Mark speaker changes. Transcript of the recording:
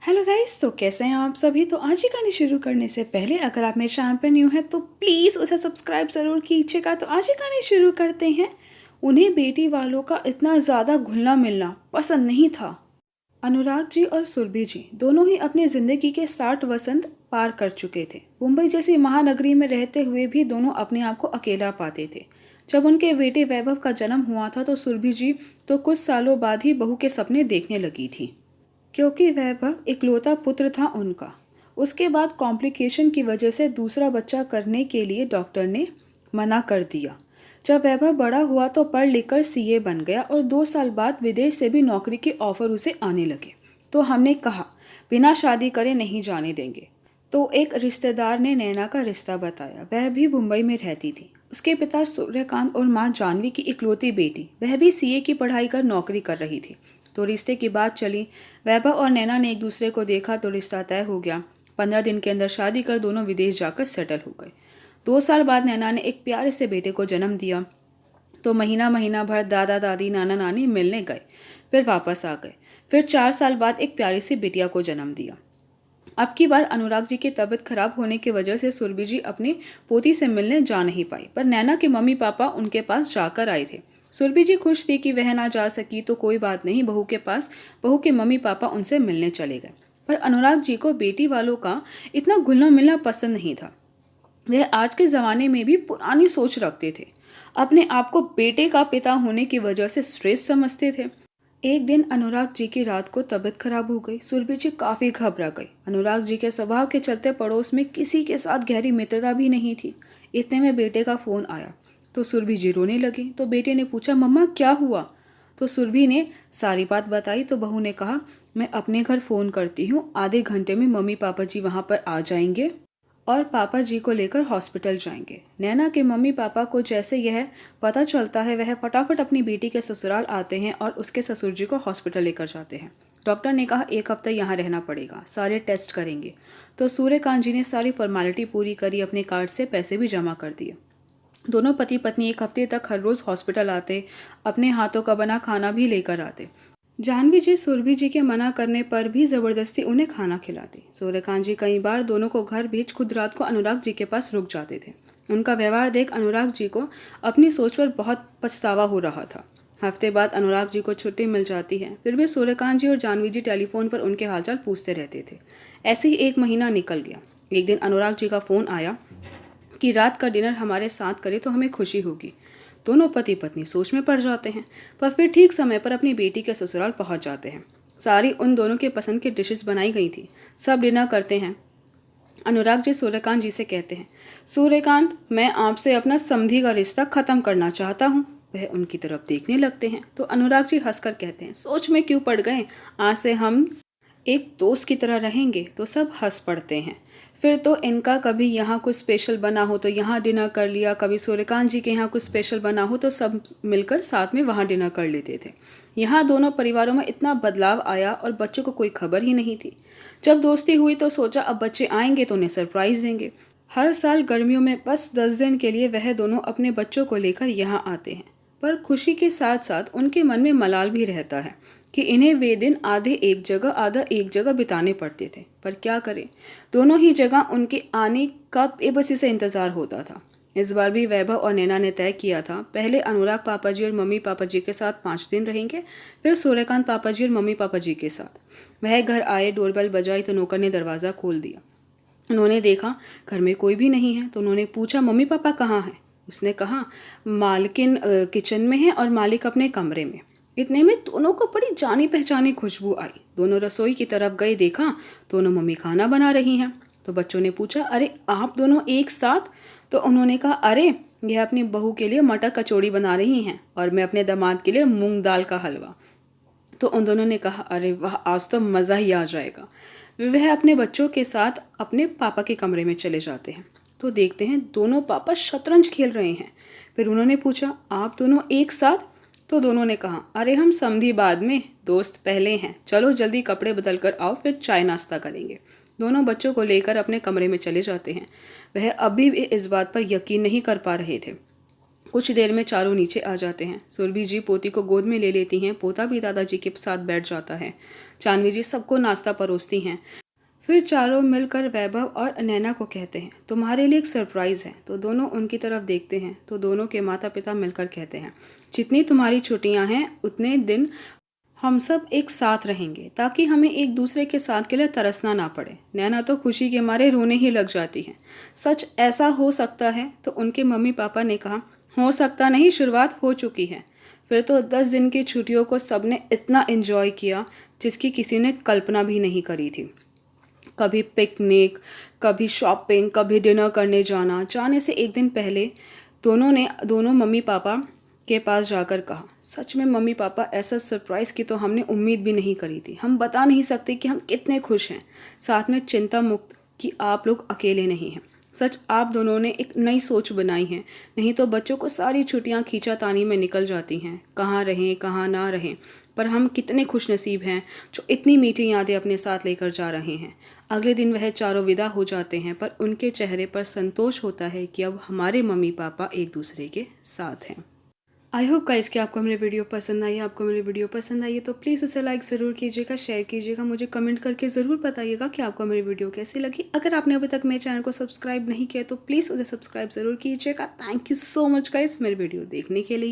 Speaker 1: Hello guys, तो कैसे हैं आप सभी। तो आज की कहानी शुरू करने से पहले अगर आप मेरे चैनल पर न्यू हैं तो प्लीज़ उसे सब्सक्राइब ज़रूर कीजिएगा। तो आज की कहानी शुरू करते हैं। उन्हें बेटी वालों का इतना ज़्यादा घुलना मिलना पसंद नहीं था। अनुराग जी और सुरभि जी दोनों ही अपनी ज़िंदगी के 60 वसंत पार कर चुके थे। मुंबई जैसी महानगरी में रहते हुए भी दोनों अपने आप को अकेला पाते थे। जब उनके बेटे वैभव का जन्म हुआ था तो सुरभि जी तो कुछ सालों बाद ही बहू के सपने देखने लगी थी, क्योंकि वैभव इकलौता पुत्र था उनका। उसके बाद कॉम्प्लिकेशन की वजह से दूसरा बच्चा करने के लिए डॉक्टर ने मना कर दिया। जब वैभव बड़ा हुआ तो पढ़ लिख कर सीए बन गया और 2 साल बाद विदेश से भी नौकरी के ऑफर उसे आने लगे। तो हमने कहा बिना शादी करे नहीं जाने देंगे। तो एक रिश्तेदार ने नैना का रिश्ता बताया। वह भी मुंबई में रहती थी। उसके पिता सूर्यकांत और माँ जानवी की इकलौती बेटी, वह भी सीए की पढ़ाई कर नौकरी कर रही थी। तो रिश्ते की बात चली। वैभव और नैना ने एक दूसरे को देखा तो रिश्ता तय हो गया। 15 दिन के अंदर शादी कर दोनों विदेश जाकर सेटल हो गए। 2 साल बाद नैना ने एक प्यारे से बेटे को जन्म दिया। तो महीना भर दादा दादी नाना नानी मिलने गए, फिर वापस आ गए। फिर 4 साल बाद एक प्यारी सी बिटिया को जन्म दिया। अब की बार अनुराग जी की तबीयत खराब होने की वजह से सुरभि जी अपनी पोती से मिलने जा नहीं पाई, पर नैना के मम्मी पापा उनके पास जाकर आए थे। सुरभि जी खुश थी कि वह ना जा सकी तो कोई बात नहीं, बहू के पास बहू के मम्मी पापा उनसे मिलने चले गए। पर अनुराग जी को बेटी वालों का इतना घुलना मिलना पसंद नहीं था। वह आज के ज़माने में भी पुरानी सोच रखते थे। अपने आप को बेटे का पिता होने की वजह से श्रेष्ठ समझते थे। एक दिन अनुराग जी की रात को तबीयत खराब हो गई। सुरभि जी काफ़ी घबरा गई। अनुराग जी के स्वभाव के चलते पड़ोस में किसी के साथ गहरी मित्रता भी नहीं थी। इतने में बेटे का फ़ोन आया तो सुरभि जी रोने लगी। तो बेटे ने पूछा, मम्मा क्या हुआ। तो सुरभि ने सारी बात बताई। तो बहू ने कहा, मैं अपने घर फ़ोन करती हूँ, आधे घंटे में मम्मी पापा जी वहाँ पर आ जाएंगे और पापा जी को लेकर हॉस्पिटल जाएंगे। नैना के मम्मी पापा को जैसे यह पता चलता है वह फटाफट अपनी बेटी के ससुराल आते हैं और उसके ससुर जी को हॉस्पिटल लेकर जाते हैं। डॉक्टर ने कहा 1 हफ्ता यहाँ रहना पड़ेगा, सारे टेस्ट करेंगे। तो सूर्यकांत जी ने सारी फॉर्मेलिटी पूरी करी, अपने कार्ड से पैसे भी जमा कर दिए। दोनों पति पत्नी 1 हफ्ते तक हर रोज़ हॉस्पिटल आते, अपने हाथों का बना खाना भी लेकर आते। जानवी जी सुरभि जी के मना करने पर भी ज़बरदस्ती उन्हें खाना खिलाती। सूर्यकांत जी कई बार दोनों को घर भेज खुद रात को अनुराग जी के पास रुक जाते थे। उनका व्यवहार देख अनुराग जी को अपनी सोच पर बहुत पछतावा हो रहा था। हफ्ते बाद अनुराग जी को छुट्टी मिल जाती है, फिर भी सूर्यकांत जी और जानवी जी टेलीफोन पर उनके हालचाल पूछते रहते थे। ऐसे ही 1 महीना निकल गया। एक दिन अनुराग जी का फ़ोन आया कि रात का डिनर हमारे साथ करे तो हमें खुशी होगी। दोनों पति पत्नी सोच में पड़ जाते हैं, पर फिर ठीक समय पर अपनी बेटी के ससुराल पहुंच जाते हैं। सारी उन दोनों के पसंद की डिशेस बनाई गई थी। सब डिनर करते हैं। अनुराग जी सूर्यकांत जी से कहते हैं, सूर्यकांत, मैं आपसे अपना समधी का रिश्ता खत्म करना चाहता हूँ। वह उनकी तरफ देखने लगते हैं तो अनुराग जी हंसकर कहते हैं, सोच में क्यों पड़ गए, आज से हम एक दोस्त की तरह रहेंगे। तो सब हंस पड़ते हैं। फिर तो इनका कभी यहाँ कुछ स्पेशल बना हो तो यहाँ डिनर कर लिया, कभी सूर्यकांत जी के यहाँ कुछ स्पेशल बना हो तो सब मिलकर साथ में वहाँ डिनर कर लेते थे। यहाँ दोनों परिवारों में इतना बदलाव आया और बच्चों को कोई खबर ही नहीं थी। जब दोस्ती हुई तो सोचा अब बच्चे आएंगे तो उन्हें सरप्राइज़ देंगे। हर साल गर्मियों में बस 10 दिन के लिए वह दोनों अपने बच्चों को लेकर यहाँ आते हैं, पर खुशी के साथ साथ उनके मन में मलाल भी रहता है कि इन्हें वे दिन आधे एक जगह आधा एक जगह बिताने पड़ते थे। पर क्या करें, दोनों ही जगह उनके आने का बेबसी से इंतज़ार होता था। इस बार भी वैभव और नैना ने तय किया था, पहले अनुराग पापा जी और मम्मी पापा जी के साथ 5 दिन रहेंगे, फिर सूर्यकांत पापा जी और मम्मी पापा जी के साथ। वह घर आए, डोरबेल बजाई तो नौकर ने दरवाज़ा खोल दिया। उन्होंने देखा घर में कोई भी नहीं है तो उन्होंने पूछा, मम्मी पापा कहाँ हैं। उसने कहा, मालकिन किचन में है और मालिक अपने कमरे में। इतने में दोनों को बड़ी जानी पहचानी खुशबू आई। दोनों रसोई की तरफ गए, देखा दोनों मम्मी खाना बना रही हैं। तो बच्चों ने पूछा, अरे आप दोनों एक साथ। तो उन्होंने कहा, अरे यह अपनी बहू के लिए मटर कचौड़ी बना रही हैं और मैं अपने दामाद के लिए मूंग दाल का हलवा। तो उन दोनों ने कहा, अरे वाह, आज तो मज़ा ही आ जाएगा। वह अपने बच्चों के साथ अपने पापा के कमरे में चले जाते हैं तो देखते हैं दोनों पापा शतरंज खेल रहे हैं। फिर उन्होंने पूछा, आप दोनों एक साथ। तो दोनों ने कहा, अरे हम समधी बाद में, दोस्त पहले हैं, चलो जल्दी कपड़े बदल कर आओ, फिर चाय नाश्ता करेंगे। दोनों बच्चों को लेकर अपने कमरे में चले जाते हैं। वह अभी भी इस बात पर यकीन नहीं कर पा रहे थे। कुछ देर में चारों नीचे आ जाते हैं। सुरभि जी पोती को गोद में ले लेती हैं, पोता भी दादाजी के साथ बैठ जाता है। जानवी जी सबको नाश्ता परोसती हैं। फिर चारों मिलकर वैभव और नैना को कहते हैं, तुम्हारे लिए एक सरप्राइज़ है। तो दोनों उनकी तरफ देखते हैं तो दोनों के माता पिता मिलकर कहते हैं, जितनी तुम्हारी छुट्टियां हैं उतने दिन हम सब एक साथ रहेंगे ताकि हमें एक दूसरे के साथ के लिए तरसना ना पड़े। नैना तो खुशी के मारे रोने ही लग जाती है। सच ऐसा हो सकता है? तो उनके मम्मी पापा ने कहा, हो सकता नहीं, शुरुआत हो चुकी है। फिर तो 10 दिन की छुट्टियों को सबने इतना एंजॉय किया जिसकी किसी ने कल्पना भी नहीं करी थी। कभी पिकनिक, कभी शॉपिंग, कभी डिनर करने जाना। जाने से एक दिन पहले दोनों मम्मी पापा के पास जाकर कहा, सच में मम्मी पापा, ऐसा सरप्राइज़ की तो हमने उम्मीद भी नहीं करी थी। हम बता नहीं सकते कि हम कितने खुश हैं। साथ में चिंता मुक्त कि आप लोग अकेले नहीं हैं। सच आप दोनों ने एक नई सोच बनाई है, नहीं तो बच्चों को सारी छुट्टियां खींचातानी में निकल जाती हैं, कहाँ रहें कहाँ ना रहें। पर हम कितने खुशनसीब हैं जो इतनी मीठी यादें अपने साथ लेकर जा रहे हैं। अगले दिन वह चारों विदा हो जाते हैं, पर उनके चेहरे पर संतोष होता है कि अब हमारे मम्मी पापा एक दूसरे के साथ हैं। आई होप गाइस कि आपको मेरी वीडियो पसंद आई। आपको मेरी वीडियो पसंद आई है तो प्लीज़ उसे लाइक ज़रूर कीजिएगा, शेयर कीजिएगा, मुझे कमेंट करके ज़रूर बताइएगा कि आपको मेरी वीडियो कैसी लगी। अगर आपने अभी तक मेरे चैनल को सब्सक्राइब नहीं किया तो प्लीज़ उसे सब्सक्राइब ज़रूर कीजिएगा। Thank you so much guys मेरी वीडियो देखने के लिए।